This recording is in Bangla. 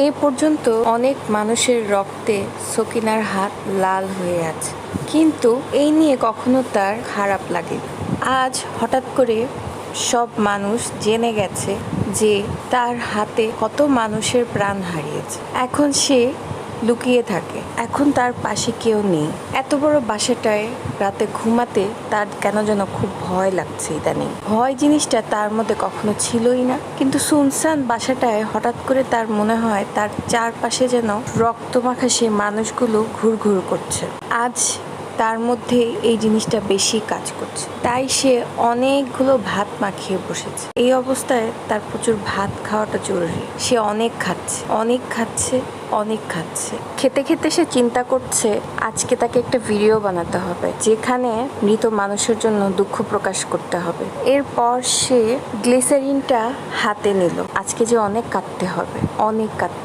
এ পর্যন্ত অনেক মানুষের রক্তে সকিনার হাত লাল হয়ে আছে, কিন্তু এই নিয়ে কখনো তার খারাপ লাগে। আজ হঠাৎ করে সব মানুষ জেনে গেছে যে তার হাতে কত মানুষের প্রাণ হারিয়েছে। এখন সে লুকিয়ে থাকে, এখন তার পাশে কেউ নেই। এত বড় বাসাটায় রাতে ঘুমাতে তার কেন যেন খুব ভয় লাগছে। ইদানিং ভয় জিনিসটা তার মধ্যে কখনো ছিলই না, কিন্তু সুনসান বাসাটায় হঠাৎ করে তার মনে হয় তার চারপাশে যেন রক্তমাখা সেই মানুষগুলো ঘুরঘুর করছে। আজ তার মধ্যে এই জিনিসটা বেশি কাজ করছে, তাই সে অনেকগুলো ভাত মাখিয়ে বসেছে। এই অবস্থায় তার প্রচুর ভাত খাওয়াটা জরুরি। সে অনেক খাচ্ছে, অনেক খাচ্ছে, অনেক খাচ্ছে। খেতে খেতে সে চিন্তা করছে আজকে তাকে একটা ভিডিও বানাতে হবে, যেখানে মৃত মানুষের জন্য দুঃখ প্রকাশ করতে হবে। এরপর সে গ্লিসারিনটা হাতে নিল। আজকে যে অনেক কাঁদতে হবে, অনেক কাঁদতে